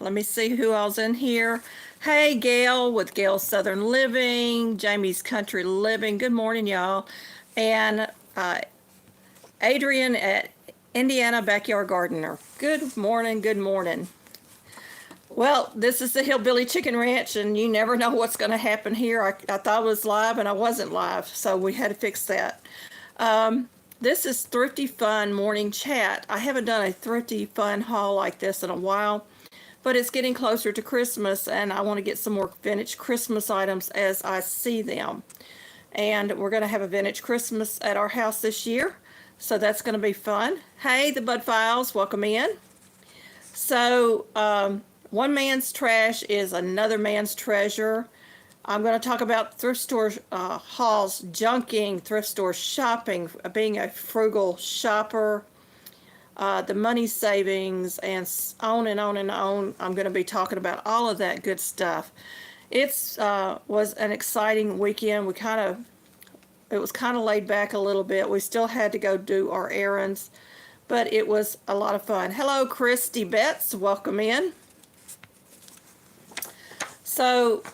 Let me see who all's in here. Hey, Gail with Gail's Southern Living, Jamie's Country Living. Good morning, y'all. And Adrian at Indiana Backyard Gardener. Good morning, good morning. Well, this is the Hillbilly Chicken Ranch, and you never know what's going to happen here. I thought it was live, and I wasn't live, so we had to fix that. This is Thrifty Fun Morning Chat. I haven't done a Thrifty Fun haul like this in a while, but it's getting closer to Christmas, and I want to get some more vintage Christmas items as I see them. And we're going to have a vintage Christmas at our house this year, so that's going to be fun. Hey, the Bud Files, welcome in. So, one man's trash is another man's treasure. I'm going to talk about thrift store hauls, junking, thrift store shopping, being a frugal shopper, the money savings, and on and on and on. I'm going to be talking about all of that good stuff. It was an exciting weekend. It was kind of laid back a little bit. We still had to go do our errands, but it was a lot of fun. Hello, Christy Betts. Welcome in. So,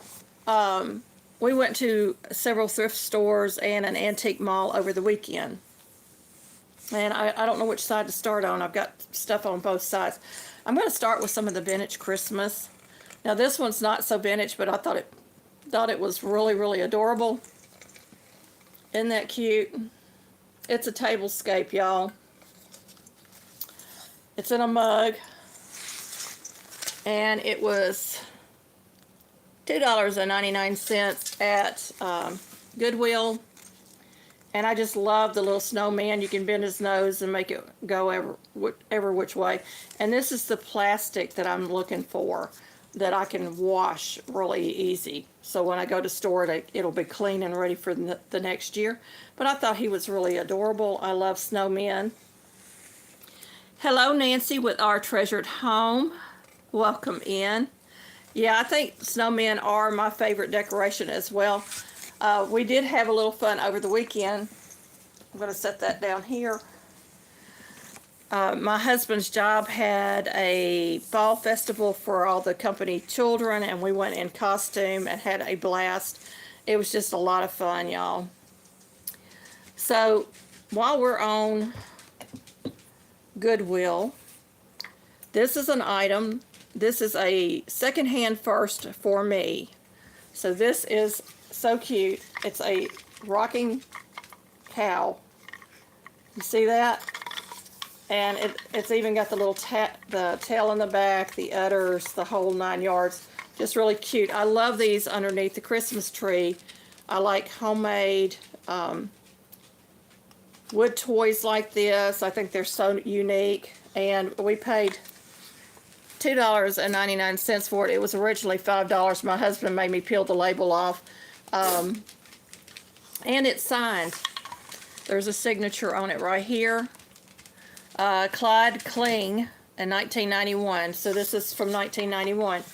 we went to several thrift stores and an antique mall over the weekend. And I don't know which side to start on. I've got stuff on both sides. I'm going to start with some of the vintage Christmas. Now, this one's not so vintage, but I thought it was really, really adorable. Isn't that cute? It's a tablescape, y'all. It's in a mug. And it was $2.99 at Goodwill. And I just love the little snowman. You can bend his nose and make it go every which way. And this is the plastic that I'm looking for, that I can wash really easy. So when I go to store it, it'll be clean and ready for the next year. But I thought he was really adorable. I love snowmen. Hello, Nancy with Our Treasured Home. Welcome in. Yeah, I think snowmen are my favorite decoration as well. We did have a little fun over the weekend. I'm going to set that down here. My husband's job had a fall festival for all the company children, and we went in costume and had a blast. It was just a lot of fun, y'all. So, while we're on Goodwill, this is an item. This is a secondhand first for me. So this is so cute. It's a rocking cow. You see that? And it's even got the little the tail in the back, the udders, the whole 9 yards. Just really cute. I love these underneath the Christmas tree. I like homemade wood toys like this. I think they're so unique. And we paid $2.99 for it. It was originally $5. My husband made me peel the label off. And it's signed. There's a signature on it right here. Clyde Kling in 1991. So this is from 1991.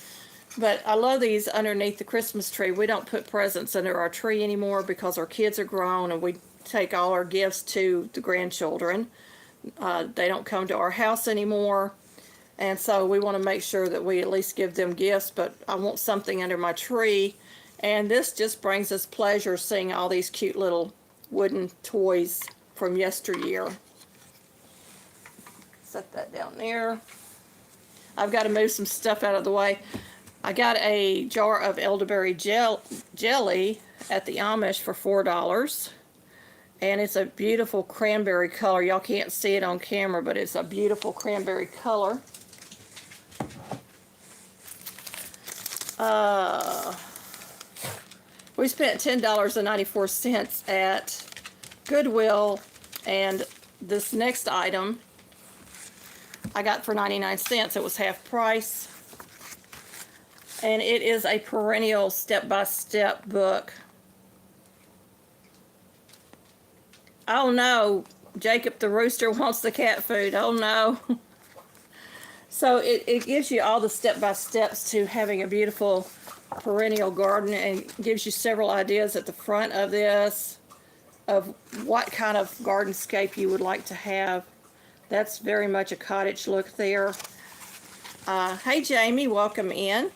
But I love these underneath the Christmas tree. We don't put presents under our tree anymore because our kids are grown and we take all our gifts to the grandchildren. They don't come to our house anymore. And so we want to make sure that we at least give them gifts, but I want something under my tree. And this just brings us pleasure seeing all these cute little wooden toys from yesteryear. Set that down there. I've got to move some stuff out of the way. I got a jar of elderberry jelly at the Amish for $4. And it's a beautiful cranberry color. Y'all can't see it on camera, but it's a beautiful cranberry color. We spent $10.94 at Goodwill, and this next item I got for 99 cents. It was half price. And it is a perennial step-by-step book. Oh no, Jacob the rooster wants the cat food. Oh no. So it gives you all the step-by-steps to having a beautiful perennial garden, and gives you several ideas at the front of this of what kind of gardenscape you would like to have. That's very much a cottage look there. Hey Jamie, welcome in.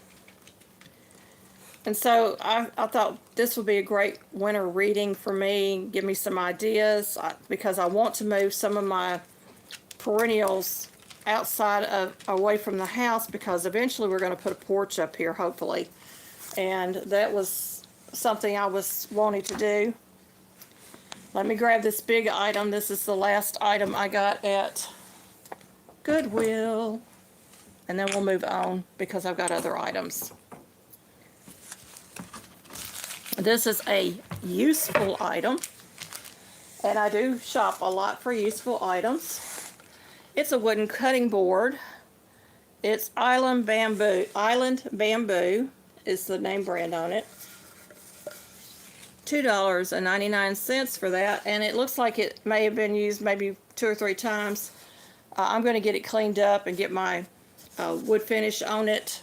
And so I thought this would be a great winter reading for me, give me some ideas, because I want to move some of my perennials outside of away from the house, because eventually we're going to put a porch up here, hopefully. And that was something I was wanting to do. Let me grab this big item. This is the last item I got at Goodwill. And then we'll move on because I've got other items. This is a useful item, and I do shop a lot for useful items. It's a wooden cutting board. It's Island Bamboo. Island Bamboo is the name brand on it. $2.99 for that, and it looks like it may have been used maybe 2 or 3 times. I'm going to get it cleaned up and get my wood finish on it,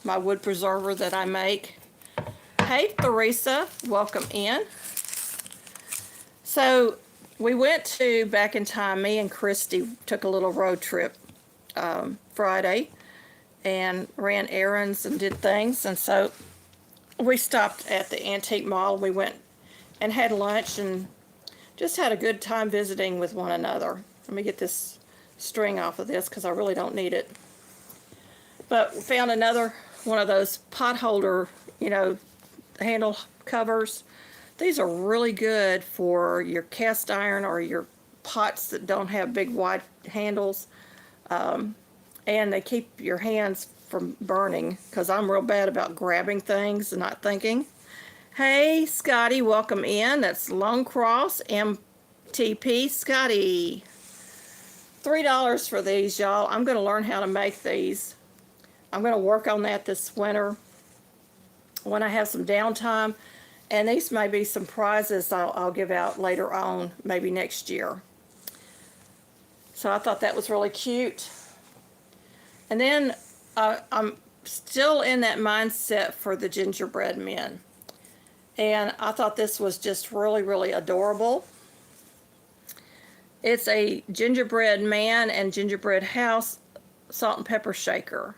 my wood preserver that I make. Hey Theresa, welcome in. So we went to, back in time, me and Christy took a little road trip Friday and ran errands and did things, and so we stopped at the antique mall. We went and had lunch and just had a good time visiting with one another. Let me get this string off of this because I really don't need it. But we found another one of those pot holder, handle covers. These are really good for your cast iron or your pots that don't have big wide handles, and they keep your hands from burning, because I'm real bad about grabbing things and not thinking. Hey Scotty, welcome in. That's Lone Cross MTP. Scotty, $3 for these, y'all. I'm going to learn how to make these. I'm going to work on that this winter when I have some downtime, and these may be some prizes I'll give out later on, maybe next year. So I thought that was really cute. And then I'm still in that mindset for the gingerbread men, and I thought this was just really, really adorable. It's a gingerbread man and gingerbread house salt and pepper shaker.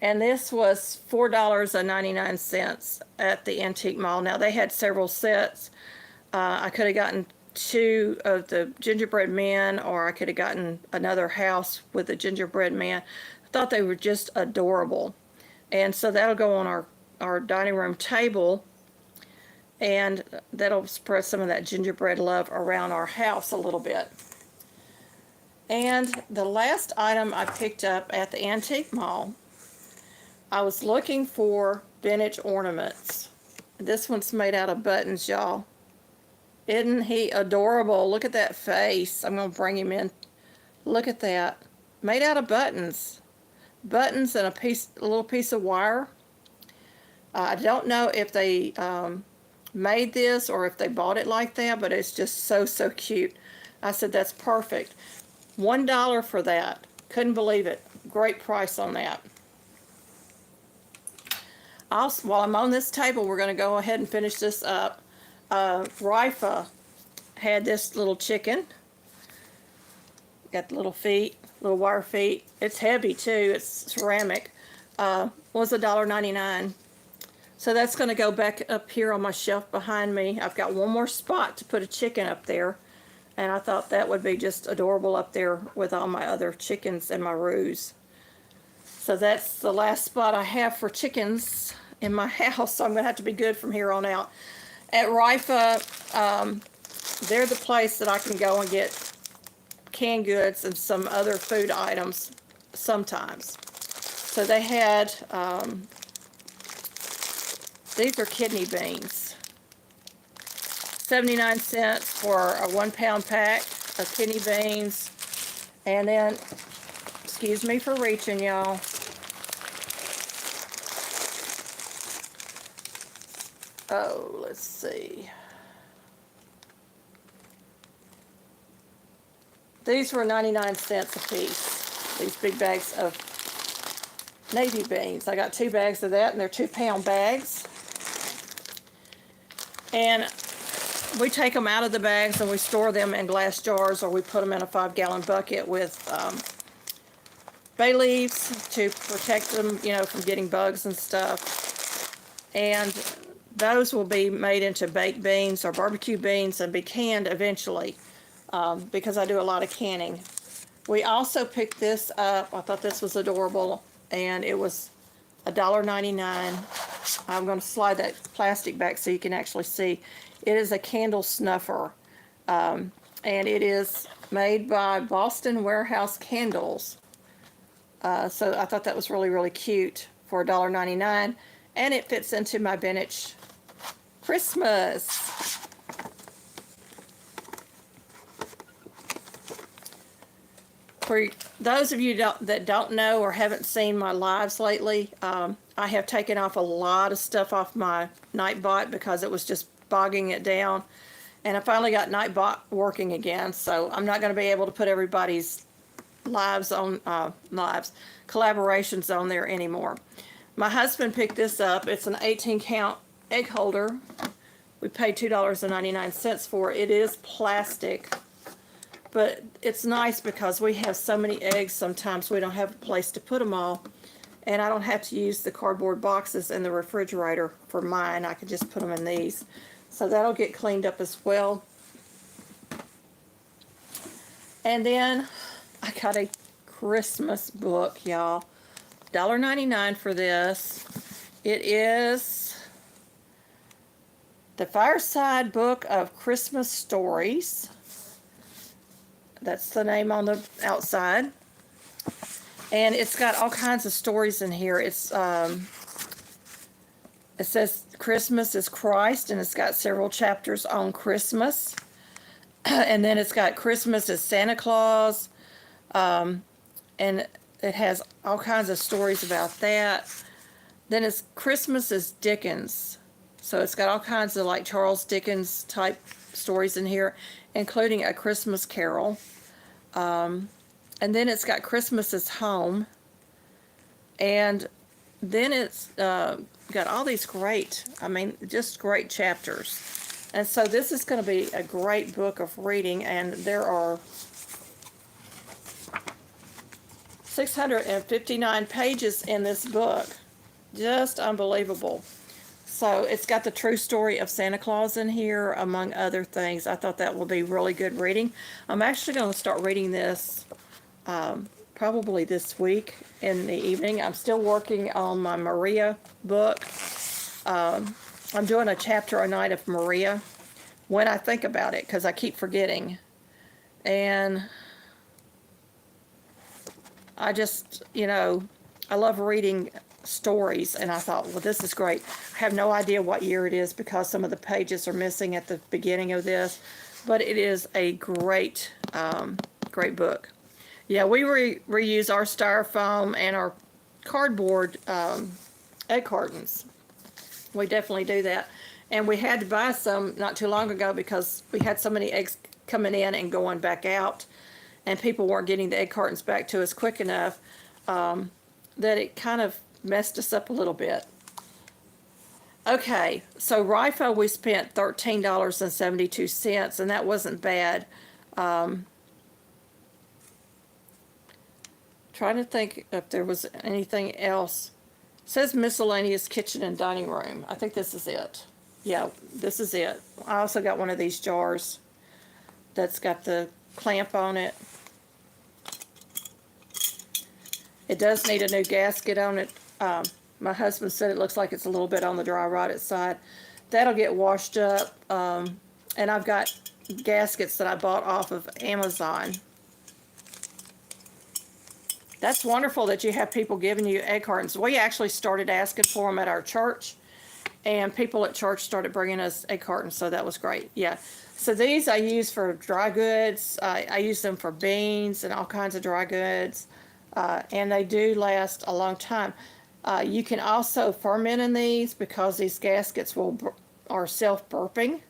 And this was $4.99 at the antique mall. Now, they had several sets. I could have gotten 2 of the gingerbread men, or I could have gotten another house with a gingerbread man. I thought they were just adorable. And so that'll go on our dining room table, and that'll spread some of that gingerbread love around our house a little bit. And the last item I picked up at the antique mall, I was looking for vintage ornaments. This one's made out of buttons, y'all. Isn't he adorable? Look at that face. I'm going to bring him in. Look at that. Made out of buttons. Buttons and a little piece of wire. I don't know if they made this or if they bought it like that, but it's just so, so cute. I said, that's perfect. $1 for that. Couldn't believe it. Great price on that. While I'm on this table, we're going to go ahead and finish this up. Rifa had this little chicken. Got the little feet, little wire feet. It's heavy too. It's ceramic. Was $1.99. So that's going to go back up here on my shelf behind me. I've got one more spot to put a chicken up there, and I thought that would be just adorable up there with all my other chickens and my roos. So that's the last spot I have for chickens in my house, so I'm going to have to be good from here on out. At Rifa, they're the place that I can go and get canned goods and some other food items sometimes. So they had, these are kidney beans. 79 cents for a 1 pound pack of kidney beans. And then, excuse me for reaching, y'all. Oh, let's see. These were 99 cents a piece. These big bags of navy beans. I got 2 bags of that, and they're 2 pound bags. And we take them out of the bags and we store them in glass jars, or we put them in a 5 gallon bucket with bay leaves to protect them, you know, from getting bugs and stuff. And those will be made into baked beans or barbecue beans and be canned eventually, because I do a lot of canning. We also picked this up. I thought this was adorable, and it was $1.99. I'm going to slide that plastic back so you can actually see. It is a candle snuffer, and it is made by Boston Warehouse Candles. So I thought that was really, really cute for $1.99, and it fits into my vintage Christmas. For those of you that don't know or haven't seen my lives lately, I have taken off a lot of stuff off my Nightbot because it was just bogging it down. And I finally got Nightbot working again, so I'm not going to be able to put everybody's collaborations on there anymore. My husband picked this up. It's an 18-count egg holder. We paid $2.99 for it. It is plastic, but it's nice because we have so many eggs sometimes we don't have a place to put them all, and I don't have to use the cardboard boxes in the refrigerator for mine. I can just put them in these. So that'll get cleaned up as well. And then I got a Christmas book, y'all. $1.99 for this. It is the Fireside Book of Christmas Stories. That's the name on the outside. And it's got all kinds of stories in here. It says Christmas is Christ, and it's got several chapters on Christmas. And then it's got Christmas is Santa Claus. And it has all kinds of stories about that. Then it's Christmas is Dickens. So it's got all kinds of like Charles Dickens type stories in here, including A Christmas Carol. And then it's got Christmas is Home. And then it's got all these great, just great chapters. And so this is going to be a great book of reading, and there are 659 pages in this book. Just unbelievable. So it's got the true story of Santa Claus in here, among other things. I thought that will be really good reading. I'm actually going to start reading this probably this week in the evening. I'm still working on my Maria book. I'm doing a chapter a night of Maria when I think about it, because I keep forgetting. And I just, I love reading stories, and I thought, well, this is great. I have no idea what year it is because some of the pages are missing at the beginning of this, but it is a great, great book. Yeah, we reuse our styrofoam and our cardboard egg cartons. We definitely do that. And we had to buy some not too long ago because we had so many eggs coming in and going back out, and people weren't getting the egg cartons back to us quick enough, that it kind of messed us up a little bit. Okay, so RIFO we spent $13.72, and that wasn't bad. Trying to think if there was anything else. It says miscellaneous kitchen and dining room. I think this is it. Yeah, this is it. I also got one of these jars that's got the clamp on it. It does need a new gasket on it. My husband said it looks like it's a little bit on the dry rotted side. That'll get washed up. And I've got gaskets that I bought off of Amazon. That's wonderful that you have people giving you egg cartons. We actually started asking for them at our church, and people at church started bringing us egg cartons, so that was great. Yeah. So these I use for dry goods. I use them for beans and all kinds of dry goods, and they do last a long time. You can also ferment in these because these gaskets are self-burping.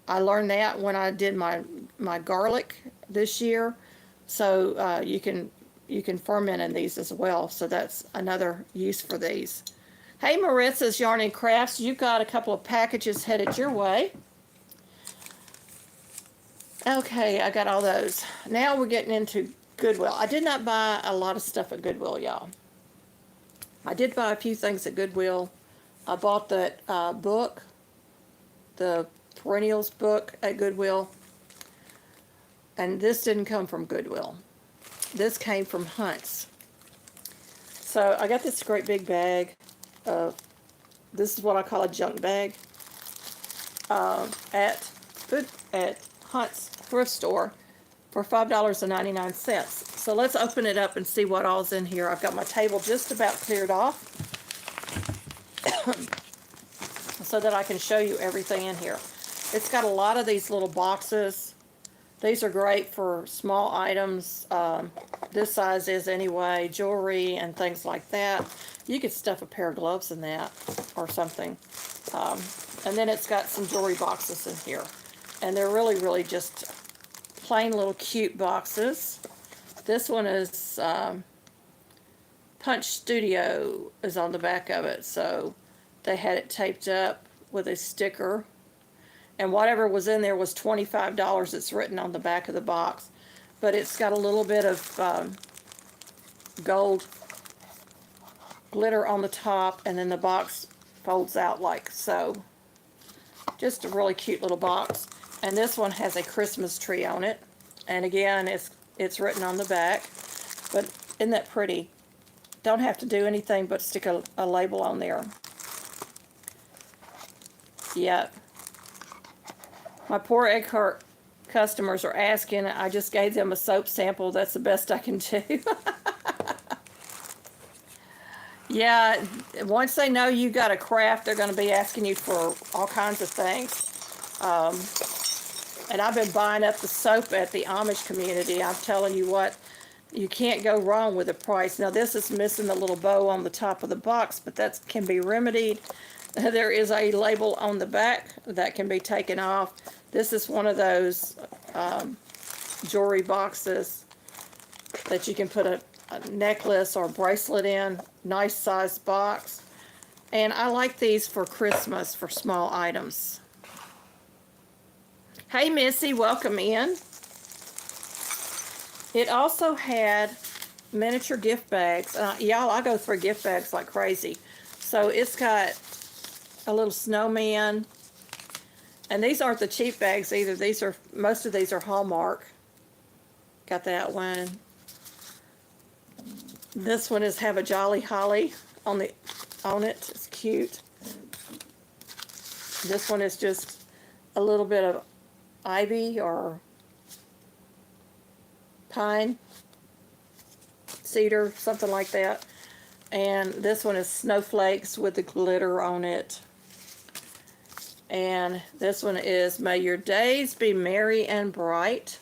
I learned that when I did my garlic this year. So you can ferment in these as well. So that's another use for these. Hey, Maritza's Yarn and Crafts, you've got a couple of packages headed your way. Okay, I got all those. Now we're getting into Goodwill. I did not buy a lot of stuff at Goodwill, y'all. I did buy a few things at Goodwill. I bought that book, the Perennials book at Goodwill. And this didn't come from Goodwill. This came from Hunt's. So I got this great big bag of, this is what I call a junk bag, at Hunt's thrift store for $5.99. So let's open it up and see what all's in here. I've got my table just about cleared off so that I can show you everything in here. It's got a lot of these little boxes. These are great for small items. This size is anyway, jewelry and things like that. You could stuff a pair of gloves in that or something. And then it's got some jewelry boxes in here. And they're really, really just plain little cute boxes. This one is Punch Studio is on the back of it. So they had it taped up with a sticker. And whatever was in there was $25. It's written on the back of the box. But it's got a little bit of gold glitter on the top, and then the box folds out like so. Just a really cute little box. And this one has a Christmas tree on it. And again, it's written on the back. But isn't that pretty? Don't have to do anything but stick a label on there. Yeah. My poor egg cart customers are asking. I just gave them a soap sample. That's the best I can do. Yeah, once they know you got a craft, they're going to be asking you for all kinds of things. And I've been buying up the soap at the Amish community. I'm telling you what, you can't go wrong with the price. Now this is missing the little bow on the top of the box, but that can be remedied. There is a label on the back that can be taken off. This is one of those jewelry boxes that you can put a necklace or bracelet in. Nice sized box. And I like these for Christmas for small items. Hey Missy, welcome in. It also had miniature gift bags. Y'all, I go through gift bags like crazy. So it's got a little snowman. And these aren't the cheap bags either. Most of these are Hallmark. Got that one. This one is Have a Jolly Holly on it. It's cute. This one is just a little bit of ivy or pine, cedar, something like that. And this one is snowflakes with the glitter on it. And this one is May Your Days Be Merry and Bright.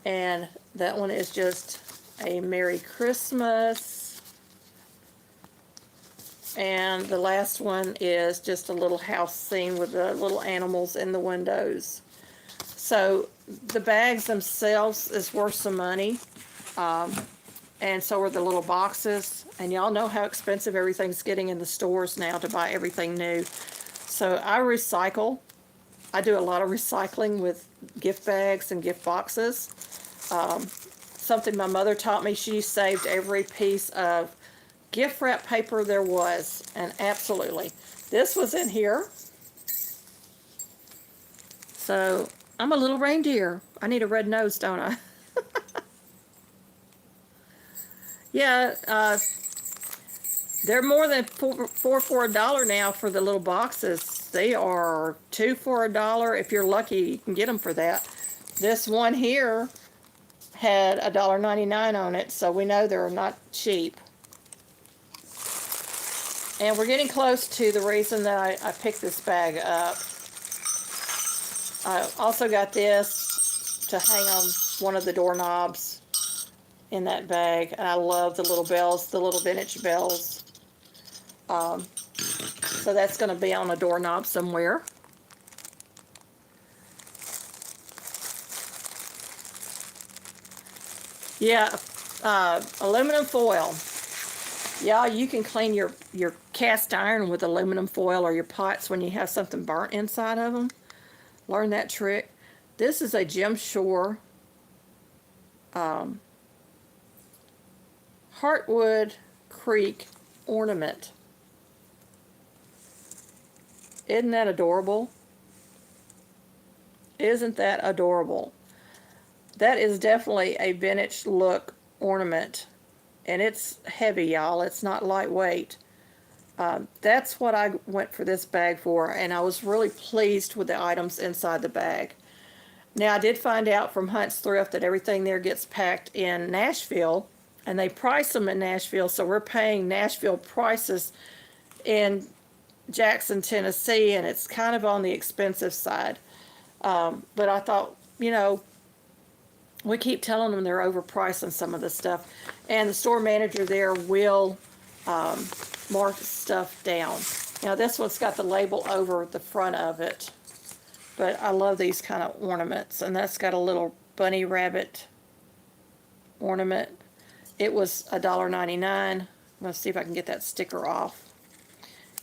And that one is just a Merry Christmas. And the last one is just a little house scene with the little animals in the windows. So the bags themselves is worth some money. And so are the little boxes. And y'all know how expensive everything's getting in the stores now to buy everything new. So I recycle. I do a lot of recycling with gift bags and gift boxes. Something my mother taught me, she saved every piece of gift wrap paper there was. And absolutely. This was in here. So I'm a little reindeer. I need a red nose, don't I? Yeah, they're more than four for $1 now for the little boxes. They are $2 for $1. If you're lucky, you can get them for that. This one here had $1.99 on it, so we know they're not cheap. And we're getting close to the reason that I picked this bag up. I also got this to hang on one of the doorknobs in that bag. And I love the little bells, the little vintage bells. So that's going to be on a doorknob somewhere. Yeah, aluminum foil. Yeah, you can clean your cast iron with aluminum foil, or your pots when you have something burnt inside of them. Learn that trick. This is a Jim Shore um, Heartwood Creek ornament. Isn't that adorable? Isn't that adorable? That is definitely a vintage look ornament. And it's heavy, y'all. It's not lightweight. That's what I went for this bag for, and I was really pleased with the items inside the bag. Now, I did find out from Hunt's Thrift that everything there gets packed in Nashville, and they price them in Nashville, so we're paying Nashville prices in Jackson, Tennessee, and it's kind of on the expensive side. But I thought, we keep telling them they're overpriced on some of this stuff, and the store manager there will mark stuff down. Now this one's got the label over the front of it, but I love these kind of ornaments, and that's got a little bunny rabbit ornament. It was $1.99. I'm going to see if I can get that sticker off,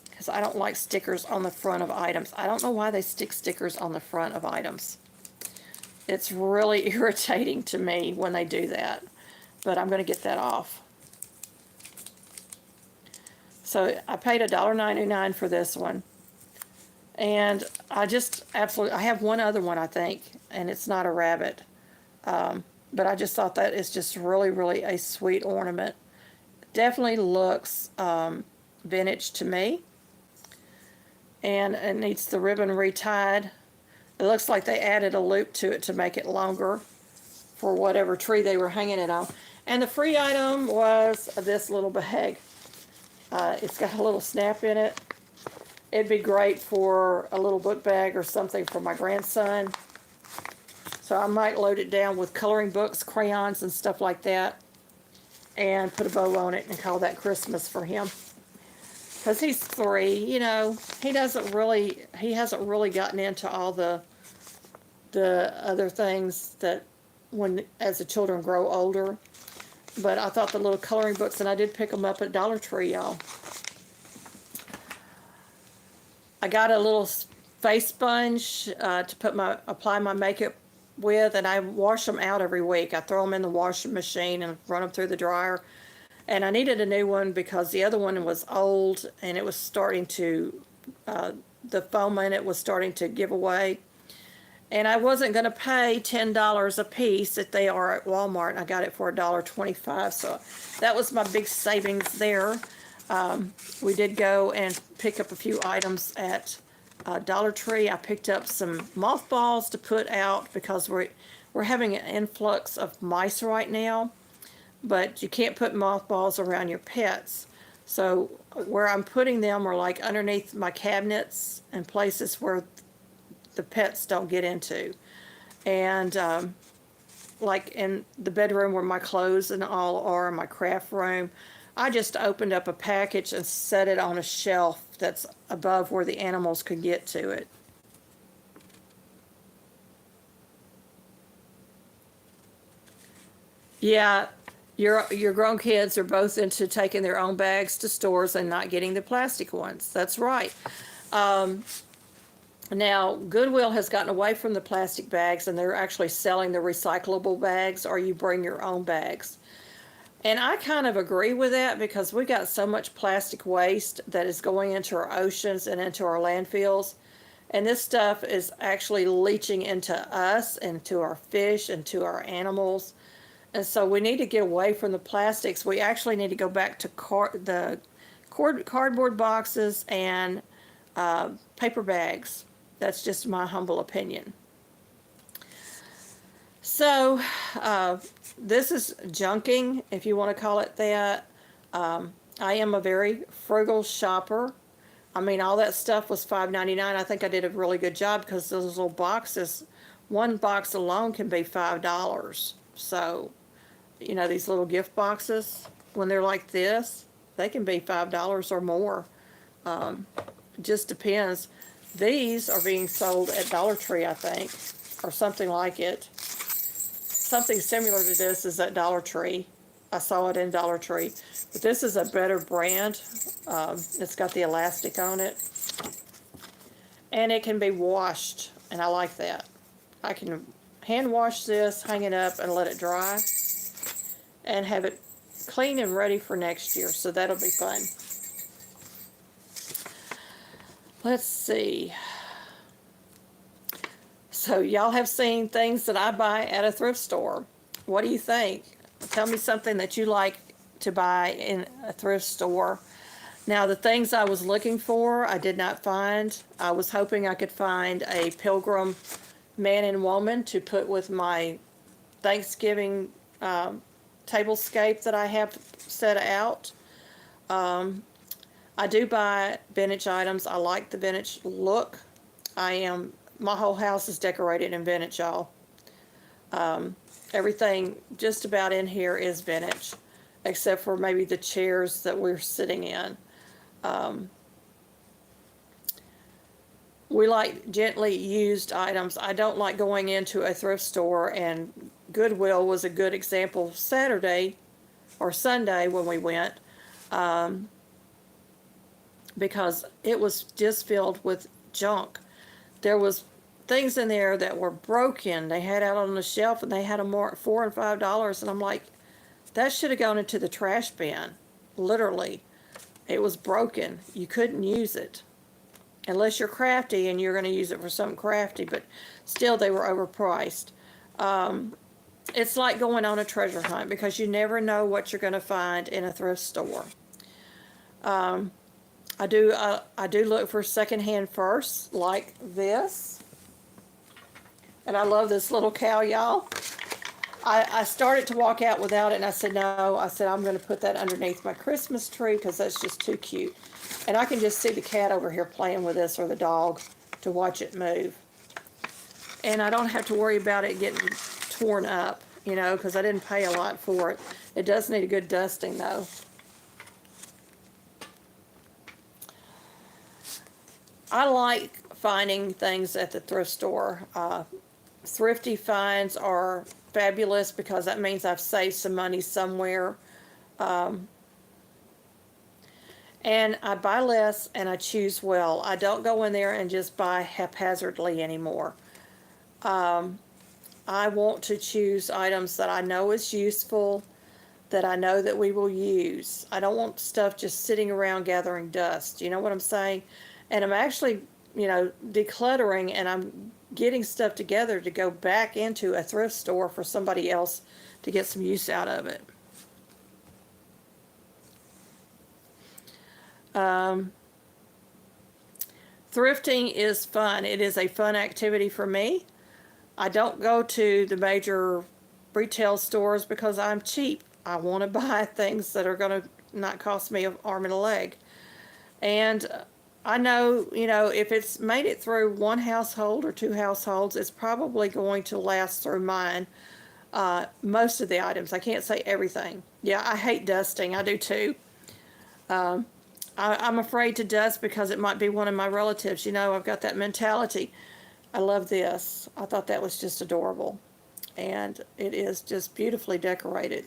because I don't like stickers on the front of items. I don't know why they stick stickers on the front of items. It's really irritating to me when they do that, but I'm going to get that off. So I paid $1.99 for this one, and I just absolutely, I have one other one, I think, and it's not a rabbit, but I just thought that is just really, really a sweet ornament. Definitely looks vintage to me, and it needs the ribbon retied. It looks like they added a loop to it to make it longer for whatever tree they were hanging it on. And the free item was this little bag. It's got a little snap in it. It'd be great for a little book bag or something for my grandson. So I might load it down with coloring books, crayons, and stuff like that, and put a bow on it and call that Christmas for him. Because he's 3, he hasn't really gotten into all the other things that as the children grow older. But I thought the little coloring books, and I did pick them up at Dollar Tree, y'all. I got a little face sponge to apply my makeup with, and I wash them out every week. I throw them in the washing machine and run them through the dryer. And I needed a new one because the other one was old, and it was starting to, the foam in it was starting to give away. And I wasn't going to pay $10 a piece that they are at Walmart. I got it for $1.25, so that was my big savings there. We did go and pick up a few items at Dollar Tree. I picked up some mothballs to put out because we're having an influx of mice right now. But you can't put mothballs around your pets. So where I'm putting them are like underneath my cabinets and places where the pets don't get into. And like in the bedroom where my clothes and all are, my craft room, I just opened up a package and set it on a shelf that's above where the animals could get to it. Yeah. Your grown kids are both into taking their own bags to stores and not getting the plastic ones. That's right. Now, Goodwill has gotten away from the plastic bags, and they're actually selling the recyclable bags, or you bring your own bags. And I kind of agree with that because we got so much plastic waste that is going into our oceans and into our landfills. And this stuff is actually leaching into us and to our fish and to our animals. And so we need to get away from the plastics. We actually need to go back to cardboard boxes and paper bags. That's just my humble opinion. So this is junking, if you want to call it that. I am a very frugal shopper. I mean, all that stuff was $5.99. I think I did a really good job because those little boxes, one box alone can be $5. So, these little gift boxes, when they're like this, they can be $5 or more. Just depends. These are being sold at Dollar Tree, I think, or something like it. Something similar to this is at Dollar Tree. I saw it in Dollar Tree. But this is a better brand. It's got the elastic on it. And it can be washed, and I like that. I can hand wash this, hang it up, and let it dry. and have it clean and ready for next year. So that'll be fun. Let's see. So y'all have seen things that I buy at a thrift store. What do you think? Tell me something that you like to buy in a thrift store. Now, the things I was looking for, I did not find. I was hoping I could find a pilgrim man and woman to put with my Thanksgiving tablescape that I have set out. I do buy vintage items. I like the vintage look. My whole house is decorated in vintage, y'all. Everything just about in here is vintage, except for maybe the chairs that we're sitting in. We like gently used items. I don't like going into a thrift store, and Goodwill was a good example Saturday or Sunday when we went, because it was just filled with junk. There was things in there that were broken. They had out on the shelf, and they had them marked $4 and $5, and I'm like, that should have gone into the trash bin. Literally, it was broken. You couldn't use it unless you're crafty and you're going to use it for something crafty, but still they were overpriced. It's like going on a treasure hunt, because you never know what you're going to find in a thrift store. I do look for secondhand first, like this. And I love this little cow, y'all. I started to walk out without it, and I said, no. I said, I'm going to put that underneath my Christmas tree, because that's just too cute. And I can just see the cat over here playing with this, or the dog, to watch it move. And I don't have to worry about it getting torn up, you know, because I didn't pay a lot for it. It does need a good dusting, though. I like finding things at the thrift store. Thrifty finds are fabulous, because that means I've saved some money somewhere. And I buy less and I choose well. I don't go in there and just buy haphazardly anymore. I want to choose items that I know is useful, that I know that we will use. I don't want stuff just sitting around gathering dust. You know what I'm saying? And I'm actually, you know, decluttering, and I'm getting stuff together to go back into a thrift store for somebody else to get some use out of it. Thrifting is fun. It is a fun activity for me. I don't go to the major retail stores because I'm cheap. I want to buy things that are going to not cost me an arm and a leg. And I know, you know, if it's made it through one household or two households, it's probably going to last through mine. Most of the items. I can't say everything. Yeah, I hate dusting. I do too. I'm afraid to dust because it might be one of my relatives. You know, I've got that mentality. I love this. I thought that was just adorable. And it is just beautifully decorated.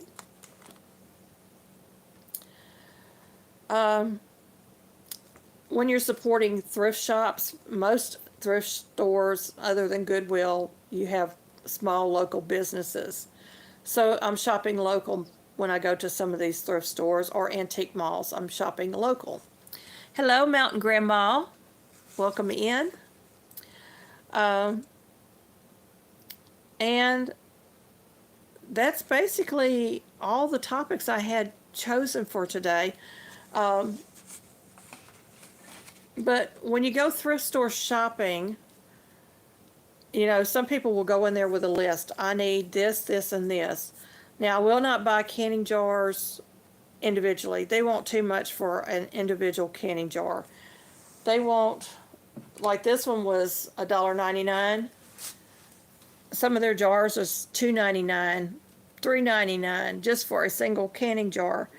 When you're supporting thrift shops, most thrift stores, other than Goodwill, you have small local businesses. So I'm shopping local when I go to some of these thrift stores or antique malls. I'm shopping local. Hello, Mountain Grandma. Welcome in. And that's basically all the topics I had chosen for today. But when you go thrift store shopping, you know, some people will go in there with a list. I need this, this, and this. Now, I will not buy canning jars individually. They want too much for an individual canning jar. They want, like this one was $1.99. Some of their jars is $2.99, $3.99 just for a single canning jar.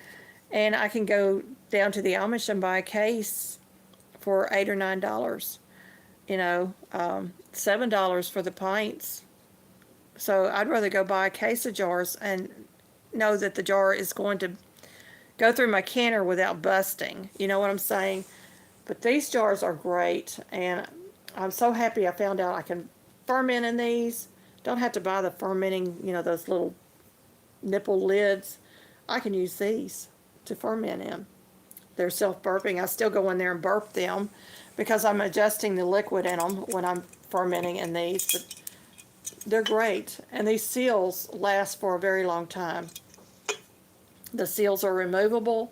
And I can go down to the Amish and buy a case for $8 or $9. You know, $7 for the pints. So I'd rather go buy a case of jars and know that the jar is going to go through my canner without busting. You know what I'm saying? But these jars are great, and I'm so happy I found out I can ferment in these. Don't have to buy the fermenting, you know, those little nipple lids. I can use these to ferment in. They're self-burping. I still go in there and burp them because I'm adjusting the liquid in them when I'm fermenting in these. But they're great. And these seals last for a very long time. The seals are removable.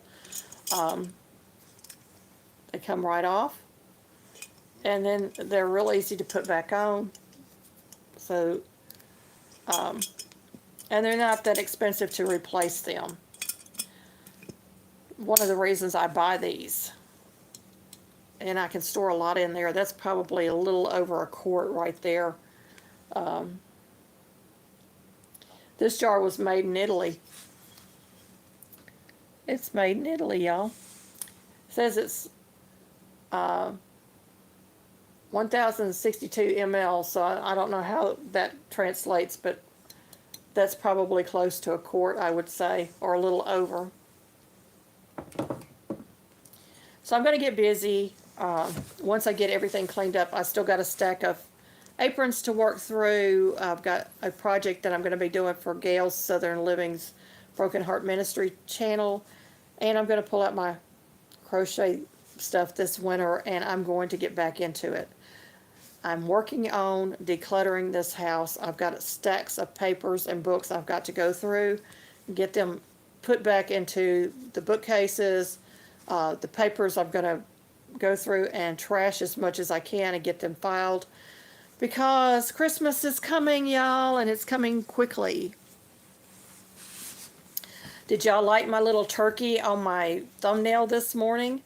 They come right off. And then they're real easy to put back on. So, and they're not that expensive to replace them. One of the reasons I buy these. And I can store a lot in there. That's probably a little over a quart right there. This jar was made in Italy. It's made in Italy, y'all. It says it's 1,062 ml, so I don't know how that translates, but that's probably close to a quart, I would say, or a little over. So I'm going to get busy. Once I get everything cleaned up, I still got a stack of aprons to work through. I've got a project that I'm going to be doing for Gail's Southern Living's Broken Heart Ministry channel, and I'm going to pull out my crochet stuff this winter, and I'm going to get back into it. I'm working on decluttering this house. I've got stacks of papers and books I've got to go through, get them put back into the bookcases. The papers I'm going to go through and trash as much as I can and get them filed, because Christmas is coming, y'all, and it's coming quickly. Did y'all like my little turkey on my thumbnail this morning?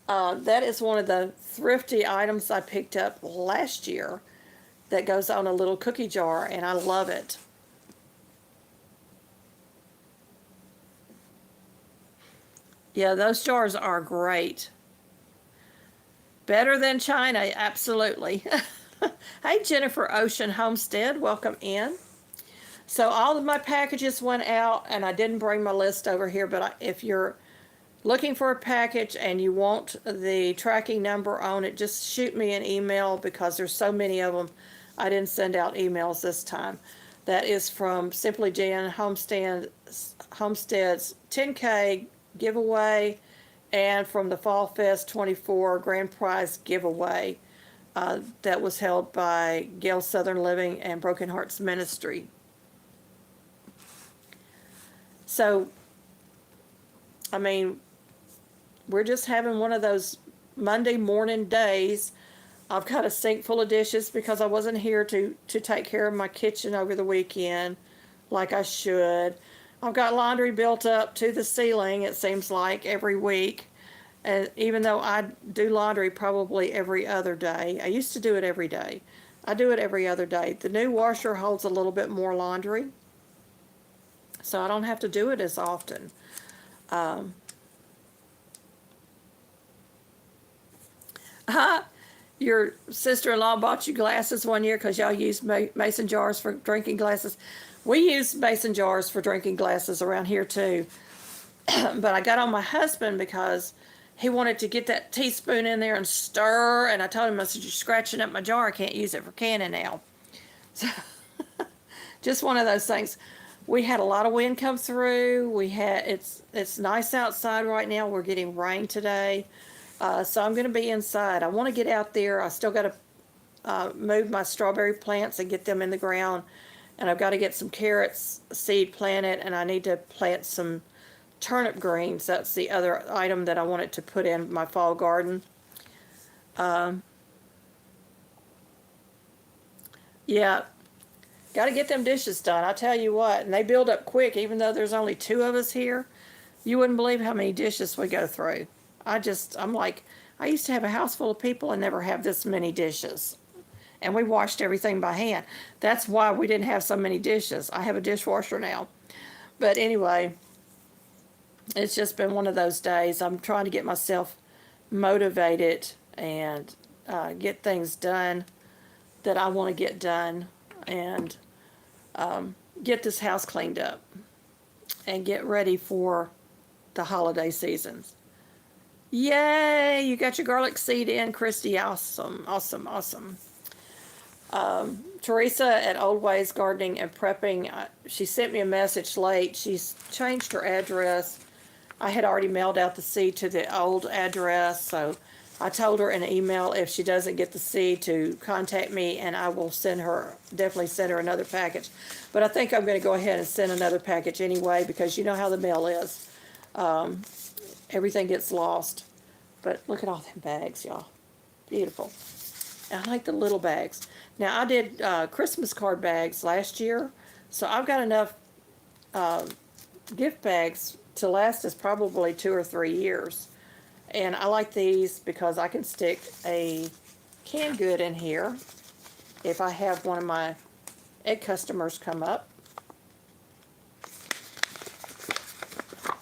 That is one of the Thrifty items I picked up last year that goes on a little cookie jar, and I love it. Yeah, those jars are great. Better than China, absolutely. Hey, Jennifer Ocean Homestead, welcome in. So all of my packages went out, and I didn't bring my list over here, but if you're looking for a package and you want the tracking number on it, just shoot me an email, because there's so many of them. I didn't send out emails this time. That is from Simply Jan Homestead's 10K giveaway, and from the Fall Fest 24 Grand Prize giveaway that was held by Gail's Southern Living and Broken Hearts Ministry. So, I mean, we're just having one of those Monday morning days. I've got a sink full of dishes because I wasn't here to take care of my kitchen over the weekend like I should. I've got laundry built up to the ceiling, it seems like, every week. And even though I do laundry probably every other day, I used to do it every day. I do it every other day. The new washer holds a little bit more laundry, so I don't have to do it as often. Your sister-in-law bought you glasses one year because y'all used mason jars for drinking glasses. We use mason jars for drinking glasses around here too. But I got on my husband because he wanted to get that teaspoon in there and stir, and I told him, I said, you're scratching up my jar. I can't use it for canning now. So just one of those things. We had a lot of wind come through. It's nice outside right now. We're getting rain today. So I'm going to be inside. I want to get out there. I still got to move my strawberry plants and get them in the ground. And I've got to get some carrots seed planted, and I need to plant some turnip greens. That's the other item that I wanted to put in my fall garden. Yeah, got to get them dishes done. I tell you what, and they build up quick, even though there's only 2 of us here. You wouldn't believe how many dishes we go through. I'm like, I used to have a house full of people and never have this many dishes. And we washed everything by hand. That's why we didn't have so many dishes. I have a dishwasher now. But anyway, it's just been one of those days. I'm trying to get myself motivated and get things done that I want to get done, and get this house cleaned up and get ready for the holiday seasons. Yay! You got your garlic seed in, Christy. Awesome, awesome, awesome. Teresa at Old Ways Gardening and Prepping, she sent me a message late. She's changed her address. I had already mailed out the seed to the old address, so I told her in an email if she doesn't get the seed to contact me, and I will definitely send her another package. But I think I'm going to go ahead and send another package anyway, because you know how the mail is. Everything gets lost. But look at all them bags, y'all. Beautiful. I like the little bags. Now, I did Christmas card bags last year, so I've got enough gift bags to last us probably 2 or 3 years. And I like these because I can stick a canned good in here if I have one of my egg customers come up.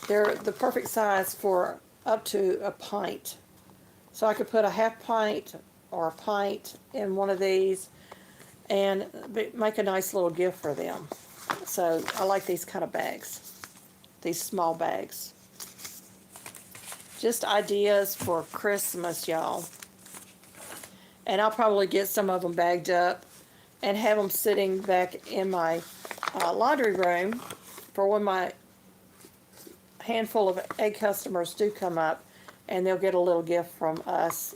They're the perfect size for up to a pint. So I could put a half pint or a pint in one of these and make a nice little gift for them. So I like these kind of bags, these small bags. Just ideas for Christmas, y'all. And I'll probably get some of them bagged up and have them sitting back in my laundry room for when my handful of egg customers do come up, and they'll get a little gift from us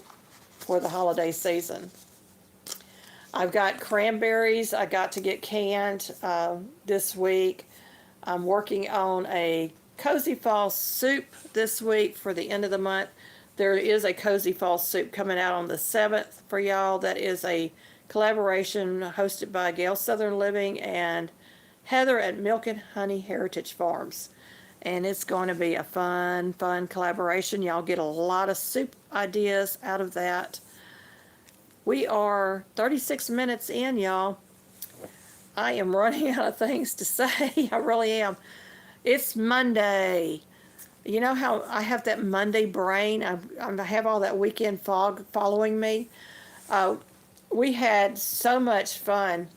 for the holiday season. I've got cranberries I got to get canned this week. I'm working on a Cozy Fall soup this week for the end of the month. There is a Cozy Fall soup coming out on the 7th for y'all. That is a collaboration hosted by Gail Southern Living and Heather at Milk and Honey Heritage Farms. And it's going to be a fun collaboration. Y'all get a lot of soup ideas out of that. We are 36 minutes in, y'all. I am running out of things to say. I really am. It's Monday. You know how I have that Monday brain? I have all that weekend fog following me. We had so much fun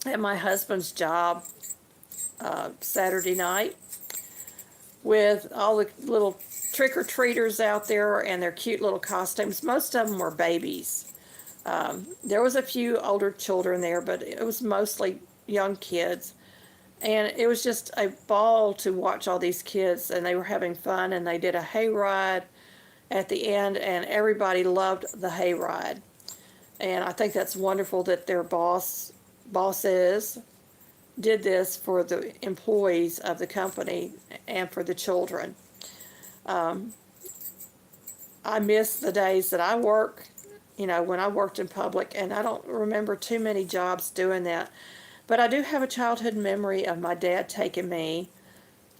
at my husband's job Saturday night with all the little trick-or-treaters out there and their cute little costumes. Most of them were babies. There was a few older children there, but it was mostly young kids. And it was just a ball to watch all these kids, and they were having fun, and they did a hayride at the end, and everybody loved the hayride. And I think that's wonderful that their bosses did this for the employees of the company and for the children. I miss the days that I work, when I worked in public, and I don't remember too many jobs doing that. But I do have a childhood memory of my dad taking me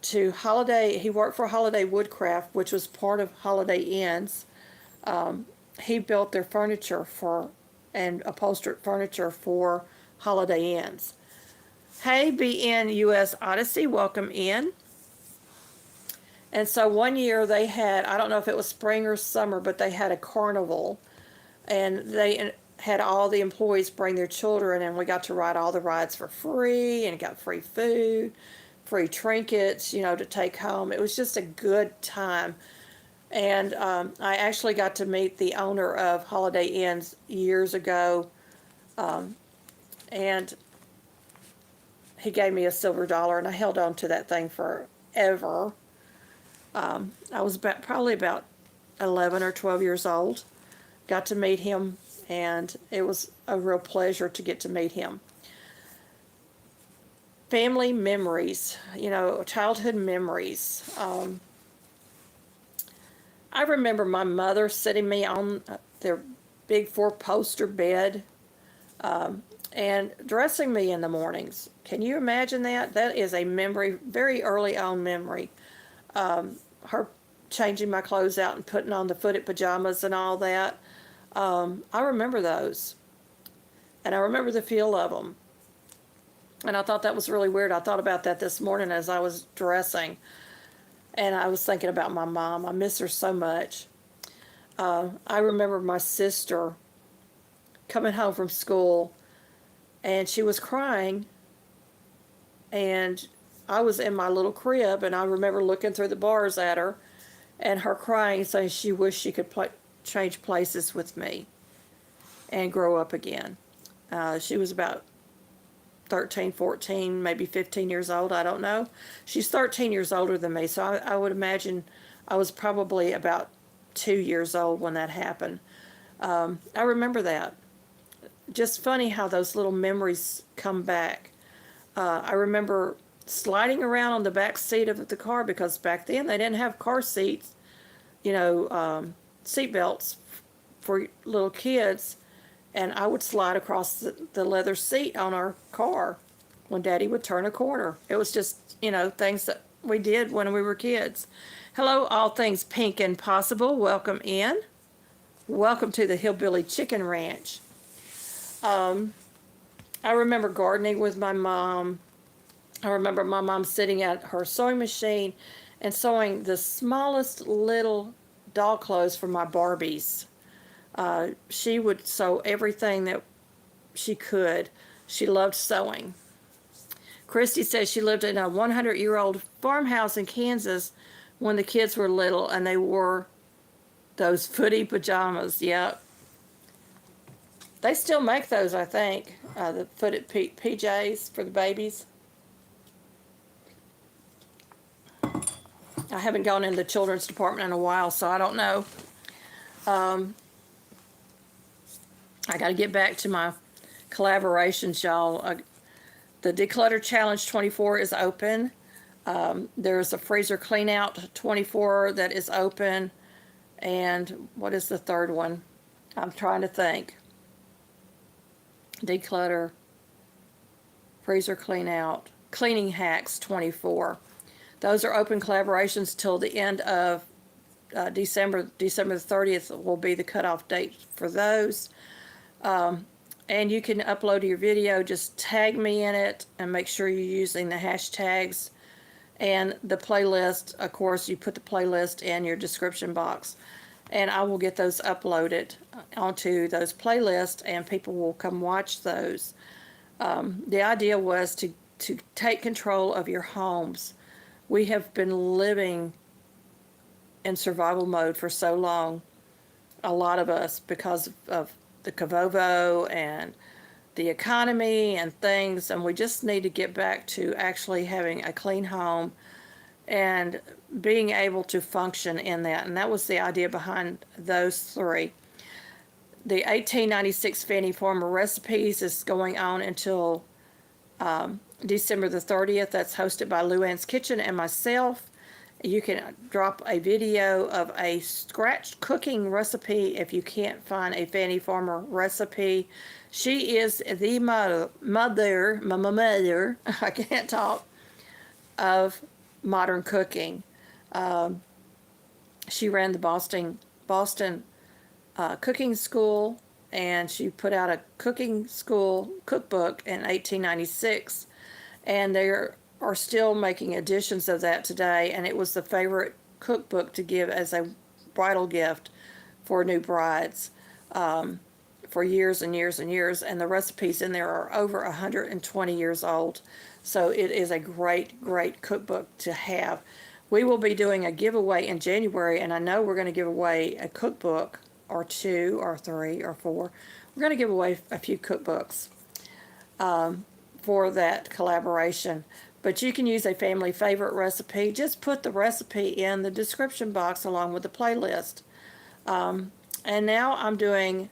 to he worked for Holiday Woodcraft, which was part of Holiday Inns. He built their furniture and upholstered furniture for Holiday Inns. Hey, BN US Odyssey, welcome in. And so one year they had, I don't know if it was spring or summer, but they had a carnival, and they had all the employees bring their children, and we got to ride all the rides for free, and got free food, free trinkets, to take home. It was just a good time. And I actually got to meet the owner of Holiday Inns years ago, and he gave me a silver dollar, and I held on to that thing forever. I was probably about 11 or 12 years old. Got to meet him, and it was a real pleasure to get to meet him. Family memories, childhood memories. I remember my mother sitting me on their big 4-poster bed and dressing me in the mornings. Can you imagine that? That is a memory, very early on memory. Her changing my clothes out and putting on the footed pajamas and all that. I remember those. And I remember the feel of them. And I thought that was really weird. I thought about that this morning as I was dressing. And I was thinking about my mom. I miss her so much. I remember my sister coming home from school, and she was crying. And I was in my little crib, and I remember looking through the bars at her and her crying, saying she wished she could change places with me and grow up again. She was about 13, 14, maybe 15 years old. I don't know. She's 13 years older than me, so I would imagine I was probably about 2 years old when that happened. I remember that. Just funny how those little memories come back. I remember sliding around on the back seat of the car because back then they didn't have car seats, seat belts for little kids, and I would slide across the leather seat on our car when Daddy would turn a corner. It was just, things that we did when we were kids. Hello, all things pink and possible. Welcome in. Welcome to the Hillbilly Chicken Ranch. I remember gardening with my mom. I remember my mom sitting at her sewing machine and sewing the smallest little doll clothes for my Barbies. She would sew everything that she could. She loved sewing. Christy says she lived in a 100-year-old farmhouse in Kansas when the kids were little and they wore those footy pajamas. Yep. They still make those, I think, the footed PJs for the babies. I haven't gone in the children's department in a while, so I don't know. I got to get back to my collaborations, y'all. The Declutter Challenge 24 is open. There's a Freezer Clean Out 24 that is open. And what is the third one? I'm trying to think. Declutter, Freezer Clean Out, Cleaning Hacks 24. Those are open collaborations till the end of December. December the 30th will be the cutoff date for those. And you can upload your video, just tag me in it and make sure you're using the hashtags and the playlist. Of course, you put the playlist in your description box and I will get those uploaded onto those playlists and people will come watch those. The idea was to take control of your homes. We have been living in survival mode for so long, a lot of us, because of the Cavovo and the economy and things, and we just need to get back to actually having a clean home and being able to function in that. And that was the idea behind those three. The 1896 Fannie Farmer Recipes is going on until December the 30th. That's hosted by Luann's Kitchen and myself. You can drop a video of a scratch cooking recipe if you can't find a Fannie Farmer recipe. She is the mother, I can't talk, of modern cooking. She ran the Boston cooking school, and she put out a cooking school cookbook in 1896, and there are still making editions of that today, and it was the favorite cookbook to give as a bridal gift for new brides for years and years and years, and the recipes in there are over 120 years old, so it is a great, great cookbook to have. We will be doing a giveaway in January, and I know we're going to give away a cookbook or 2 or 3 or 4. We're going to give away a few cookbooks for that collaboration. But you can use a family favorite recipe. Just put the recipe in the description box along with the playlist. And now I'm doing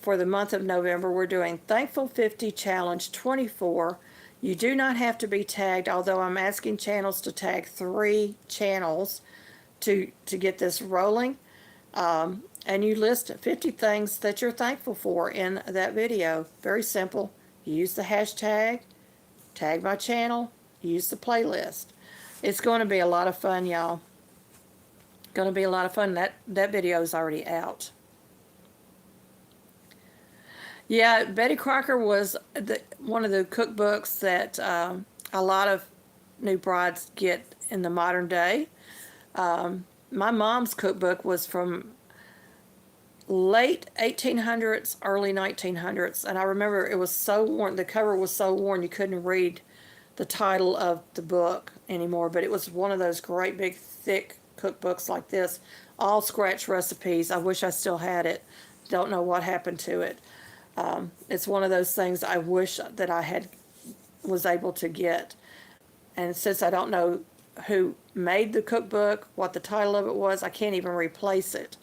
for the month of November, we're doing Thankful 50 Challenge 24. You do not have to be tagged, although I'm asking channels to tag 3 channels to get this rolling. And you list 50 things that you're thankful for in that video. Very simple. You use the hashtag, tag my channel, use the playlist. It's going to be a lot of fun, y'all. Going to be a lot of fun. That video is already out. Yeah, Betty Crocker was one of the cookbooks that a lot of new brides get in the modern day. My mom's cookbook was from late 1800s, early 1900s, and I remember it was so worn, the cover was so worn you couldn't read the title of the book anymore, but it was one of those great big thick cookbooks like this, all scratch recipes. I wish I still had it. Don't know what happened to it. It's one of those things I wish that was able to get. And since I don't know who made the cookbook, what the title of it was, I can't even replace it.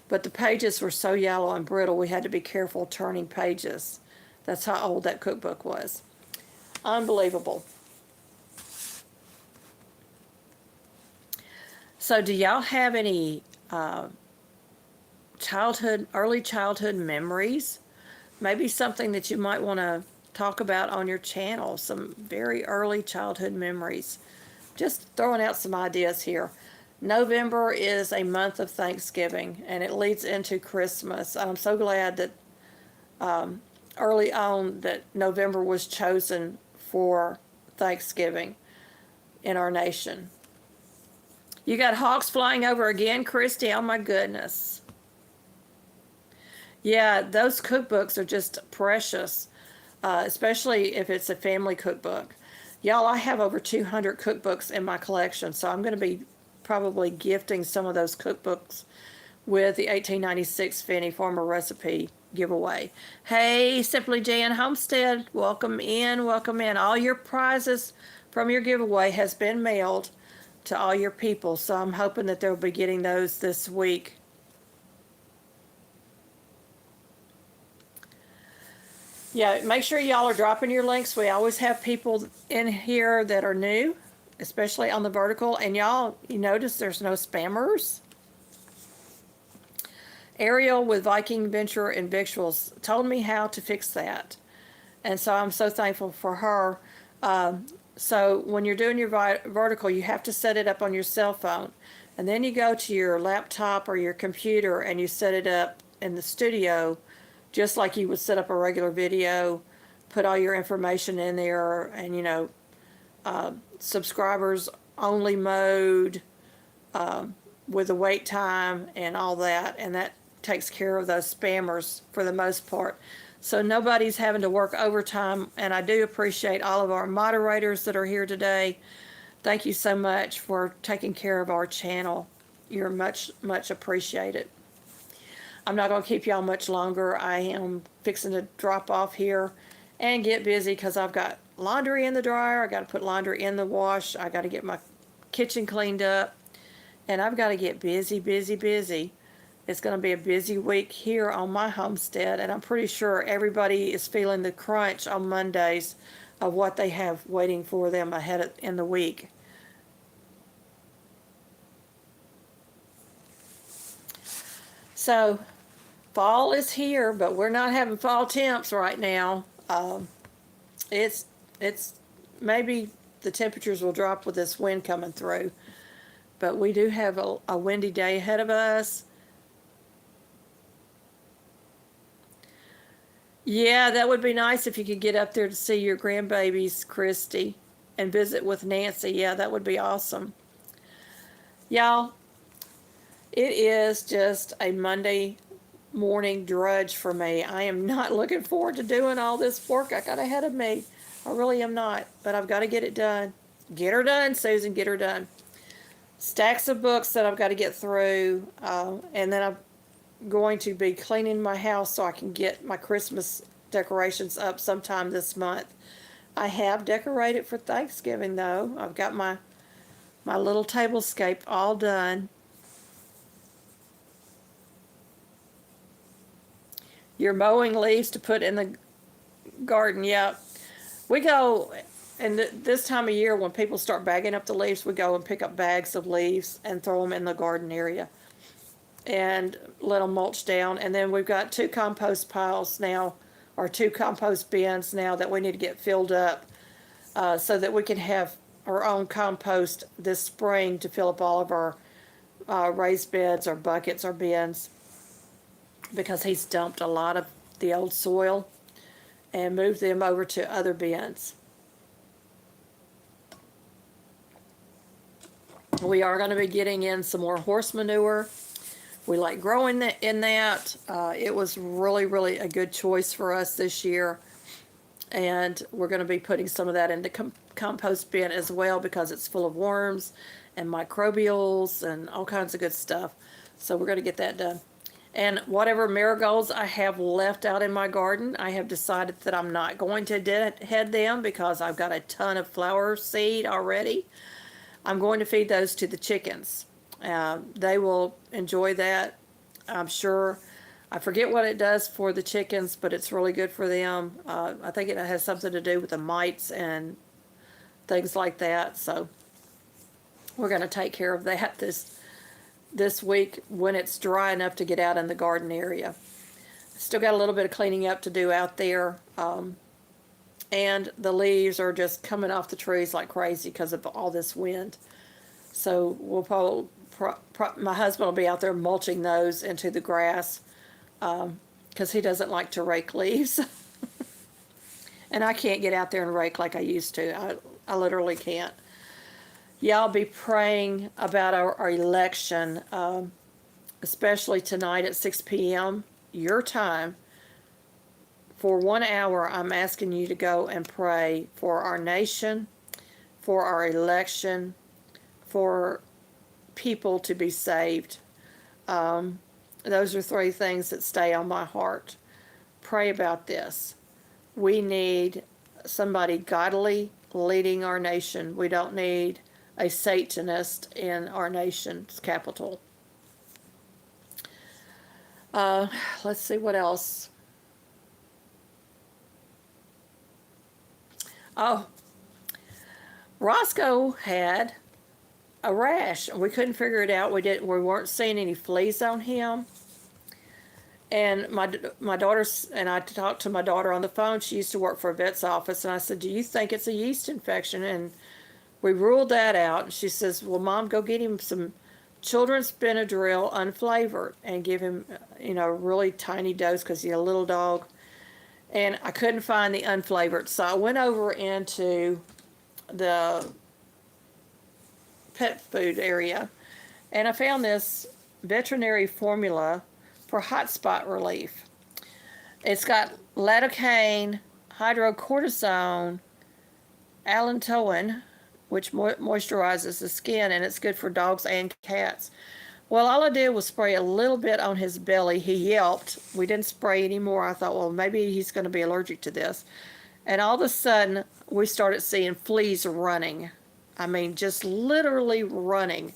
But the pages were so yellow and brittle, we had to be careful turning pages. That's how old that cookbook was. Unbelievable. So do y'all have any early childhood memories? Maybe something that you might want to talk about on your channel, some very early childhood memories. Just throwing out some ideas here. November is a month of Thanksgiving, and it leads into Christmas. I'm so glad that early on that November was chosen for Thanksgiving in our nation. You got hawks flying over again, Christy? Oh my goodness. Yeah, those cookbooks are just precious, especially if it's a family cookbook. Y'all, I have over 200 cookbooks in my collection, so I'm going to be probably gifting some of those cookbooks with the 1896 Fannie Farmer recipe giveaway. Hey, Simply Jan Homestead, welcome in, welcome in. All your prizes from your giveaway has been mailed to all your people, so I'm hoping that they'll be getting those this week. Yeah, make sure y'all are dropping your links. We always have people in here that are new, especially on the vertical. And y'all, you notice there's no spammers? Ariel with Viking Venture and Victuals told me how to fix that. And so I'm so thankful for her. So when you're doing your vertical, you have to set it up on your cell phone. And then you go to your laptop or your computer and you set it up in the studio just like you would set up a regular video, put all your information in there, and, you know, subscribers only mode with the wait time and all that, and that takes care of those spammers for the most part. So nobody's having to work overtime, and I do appreciate all of our moderators that are here today. Thank you so much for taking care of our channel. You're much, much appreciated. I'm not going to keep y'all much longer. I am fixing to drop off here and get busy because I've got laundry in the dryer. I got to put laundry in the wash. I got to get my kitchen cleaned up. And I've got to get busy, busy, busy. It's going to be a busy week here on my homestead. And I'm pretty sure everybody is feeling the crunch on Mondays of what they have waiting for them ahead in the week. So fall is here, but we're not having fall temps right now. It's maybe the temperatures will drop with this wind coming through, but we do have a windy day ahead of us. Yeah, that would be nice if you could get up there to see your grandbabies, Christy, and visit with Nancy. Yeah, that would be awesome. Y'all, it is just a Monday morning drudge for me. I am not looking forward to doing all this work I got ahead of me. I really am not, but I've got to get it done. Get her done, Susan, get her done. Stacks of books that I've got to get through, and then I'm going to be cleaning my house so I can get my Christmas decorations up sometime this month. I have decorated for Thanksgiving, though. I've got my little tablescape all done. You're mowing leaves to put in the garden. Yeah, we go, and this time of year when people start bagging up the leaves, we go and pick up bags of leaves and throw them in the garden area and let them mulch down. And then we've got 2 compost piles now, or 2 compost bins now that we need to get filled up so that we can have our own compost this spring to fill up all of our raised beds or buckets or bins, because he's dumped a lot of the old soil and moved them over to other bins. We are going to be getting in some more horse manure. We like growing in that. It was really, really a good choice for us this year. And we're going to be putting some of that in the compost bin as well, because it's full of worms and microbials and all kinds of good stuff. So we're going to get that done. And whatever marigolds I have left out in my garden, I have decided that I'm not going to deadhead them because I've got a ton of flower seed already. I'm going to feed those to the chickens. They will enjoy that, I'm sure. I forget what it does for the chickens, but it's really good for them. I think it has something to do with the mites and things like that. So we're going to take care of that this week when it's dry enough to get out in the garden area. Still got a little bit of cleaning up to do out there. And the leaves are just coming off the trees like crazy because of all this wind. So we'll probably, my husband will be out there mulching those into the grass because he doesn't like to rake leaves. And I can't get out there and rake like I used to. I literally can't. Y'all be praying about our election, especially tonight at 6 p.m. your time. For 1 hour, I'm asking you to go and pray for our nation, for our election, for people to be saved. Those are 3 things that stay on my heart. Pray about this. We need somebody godly leading our nation. We don't need a Satanist in our nation's capital. Let's see what else. Oh, Roscoe had a rash. We couldn't figure it out. We weren't seeing any fleas on him. And my daughter's, and I talked to my daughter on the phone. She used to work for a vet's office, and I said, "Do you think it's a yeast infection?" And we ruled that out. And she says, "Well, Mom, go get him some children's Benadryl unflavored and give him, a really tiny dose because he's a little dog." And I couldn't find the unflavored, so I went over into the pet food area, and I found this veterinary formula for hot spot relief. It's got lidocaine, hydrocortisone, allantoin, which moisturizes the skin, and it's good for dogs and cats. Well, all I did was spray a little bit on his belly. He yelped. We didn't spray anymore. I thought, well, maybe he's going to be allergic to this. And all of a sudden, we started seeing fleas running. I mean, just literally running.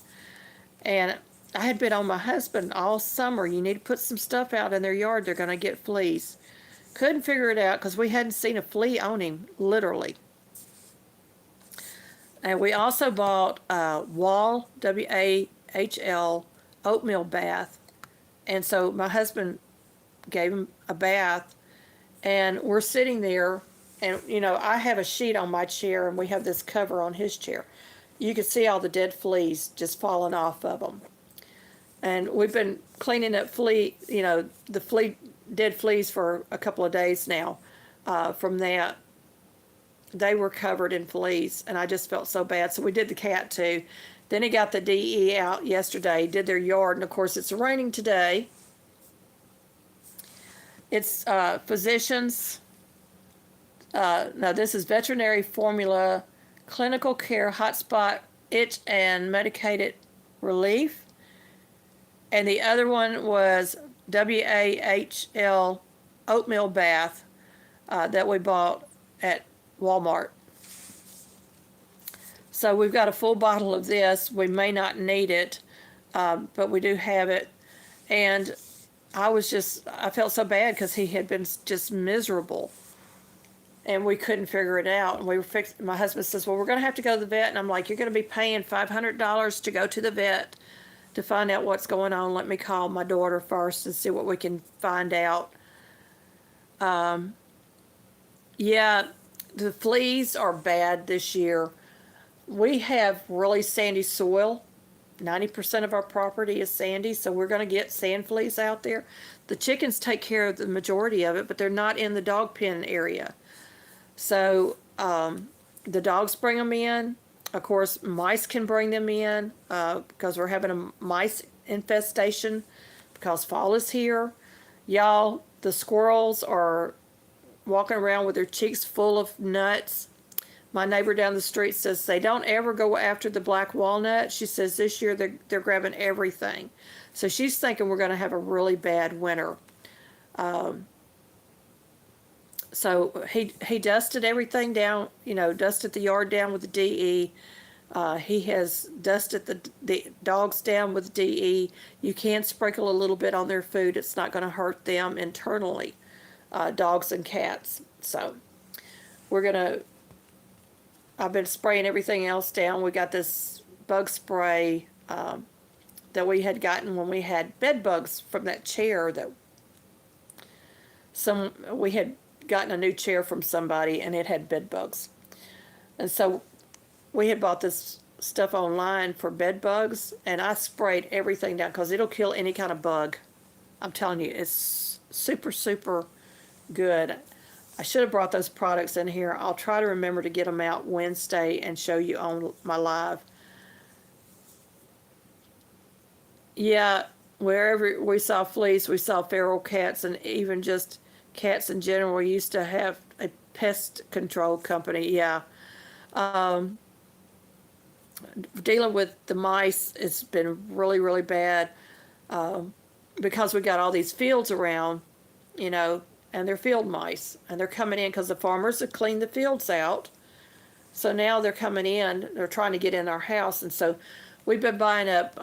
And I had been on my husband all summer. You need to put some stuff out in their yard. They're going to get fleas. Couldn't figure it out because we hadn't seen a flea on him, literally. And we also bought Wahl, W-A-H-L, oatmeal bath. And so my husband gave him a bath. And we're sitting there. And, I have a sheet on my chair, and we have this cover on his chair. You can see all the dead fleas just falling off of them. And we've been cleaning up dead fleas for a couple of days now. From that, they were covered in fleas, and I just felt so bad. So we did the cat too. Then he got the DE out yesterday, did their yard, and of course it's raining today. It's physicians. No, this is veterinary formula, clinical care, hotspot, itch, and medicated relief. And the other one was WAHL oatmeal bath that we bought at Walmart. So we've got a full bottle of this. We may not need it, but we do have it. And I felt so bad because he had been just miserable. And we couldn't figure it out. And my husband says, well, we're going to have to go to the vet. And I'm like, you're going to be paying $500 to go to the vet to find out what's going on. Let me call my daughter first and see what we can find out. Yeah, the fleas are bad this year. We have really sandy soil. 90% of our property is sandy, so we're going to get sand fleas out there. The chickens take care of the majority of it, but they're not in the dog pen area. So the dogs bring them in. Of course, mice can bring them in because we're having a mice infestation because fall is here. Y'all, the squirrels are walking around with their cheeks full of nuts. My neighbor down the street says they don't ever go after the black walnut. She says this year they're grabbing everything. So she's thinking we're going to have a really bad winter. So he dusted everything down, dusted the yard down with the DE. He has dusted the dogs down with DE. You can sprinkle a little bit on their food. It's not going to hurt them internally, dogs and cats. So I've been spraying everything else down. We got this bug spray that we had gotten when we had bed bugs from that chair that we had gotten a new chair from somebody, and it had bed bugs. And so we had bought this stuff online for bed bugs, and I sprayed everything down because it'll kill any kind of bug. I'm telling you, it's super, super good. I should have brought those products in here. I'll try to remember to get them out Wednesday and show you on my live. Yeah, wherever we saw fleas, we saw feral cats, and even just cats in general. We used to have a pest control company. Yeah. Dealing with the mice, it's been really, really bad because we got all these fields around, and they're field mice, and they're coming in because the farmers have cleaned the fields out. So now they're coming in, they're trying to get in our house, and so we've been buying up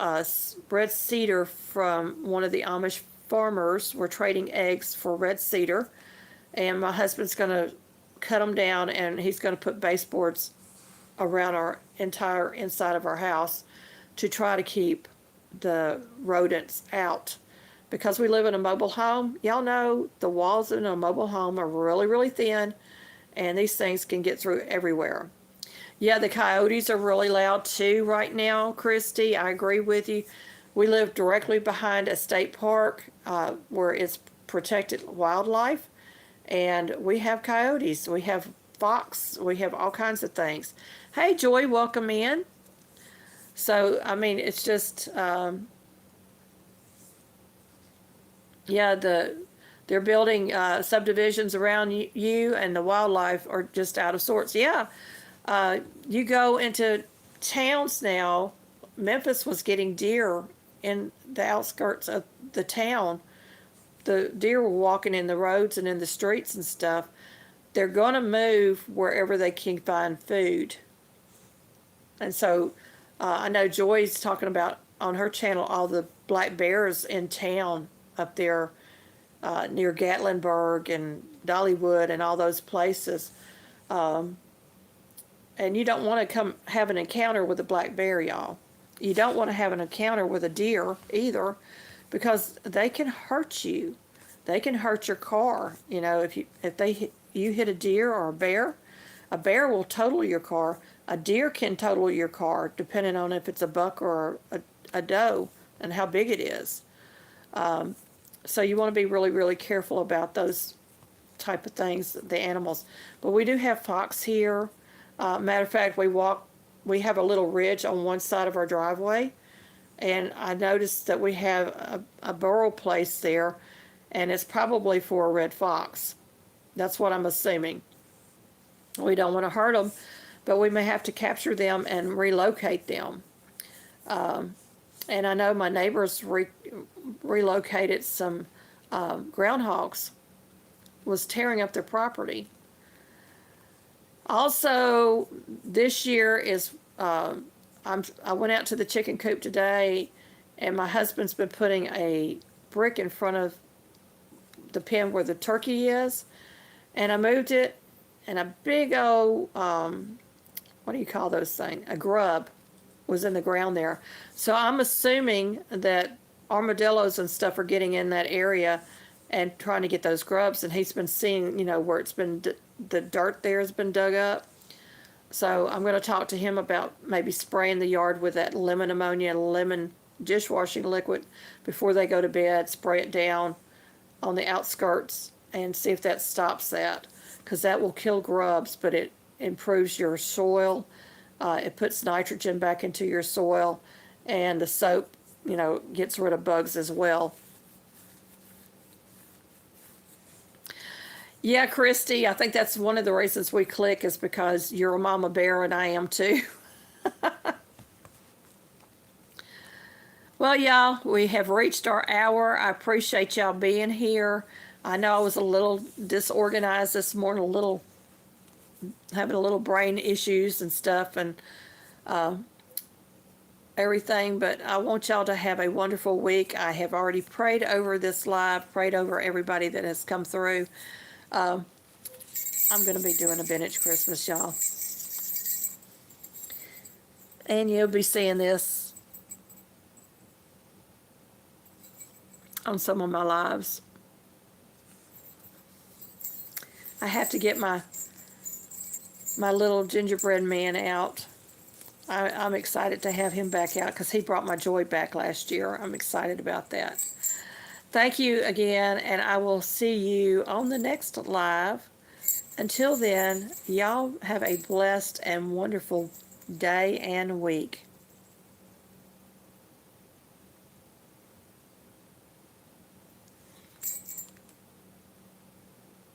red cedar from one of the Amish farmers. We're trading eggs for red cedar, and my husband's going to cut them down, and he's going to put baseboards around our entire inside of our house to try to keep the rodents out. Because we live in a mobile home, y'all know the walls in a mobile home are really, really thin, and these things can get through everywhere. Yeah, the coyotes are really loud too right now, Christy. I agree with you. We live directly behind a state park where it's protected wildlife, and we have coyotes. We have fox. We have all kinds of things. Hey, Joy, welcome in. So, I mean, it's just... yeah, they're building subdivisions around you, and the wildlife are just out of sorts. Yeah, you go into towns now. Memphis was getting deer in the outskirts of the town. The deer were walking in the roads and in the streets and stuff. They're going to move wherever they can find food. And so I know Joy's talking about on her channel all the black bears in town up there near Gatlinburg and Dollywood and all those places. And you don't want to come have an encounter with a black bear, y'all. You don't want to have an encounter with a deer either, because they can hurt you. They can hurt your car. If you hit a deer or a bear will total your car. A deer can total your car depending on if it's a buck or a doe and how big it is. So you want to be really, really careful about those type of things, the animals. But we do have fox here. Matter of fact, we have a little ridge on one side of our driveway, and I noticed that we have a burrow place there, and it's probably for a red fox. That's what I'm assuming. We don't want to hurt them, but we may have to capture them and relocate them. And I know my neighbors relocated some groundhogs, was tearing up their property. Also, this year is, I went out to the chicken coop today, and my husband's been putting a brick in front of the pen where the turkey is, and I moved it, and a big old, what do you call those things? A grub was in the ground there. So I'm assuming that armadillos and stuff are getting in that area and trying to get those grubs, and he's been seeing, where it's been, the dirt there has been dug up. So I'm going to talk to him about maybe spraying the yard with that lemon ammonia, lemon dishwashing liquid before they go to bed, spray it down on the outskirts and see if that stops that, because that will kill grubs, but it improves your soil. It puts nitrogen back into your soil, and the soap, gets rid of bugs as well. Yeah, Christy, I think that's one of the reasons we click is because you're a mama bear and I am too. Well, y'all, we have reached our hour. I appreciate y'all being here. I know I was a little disorganized this morning, a little having a little brain issues and stuff and everything, but I want y'all to have a wonderful week. I have already prayed over this live, prayed over everybody that has come through. I'm going to be doing a vintage Christmas, y'all. And you'll be seeing this on some of my lives. I have to get my little gingerbread man out. I'm excited to have him back out because he brought my joy back last year. I'm excited about that. Thank you again, and I will see you on the next live. Until then, y'all have a blessed and wonderful day and week.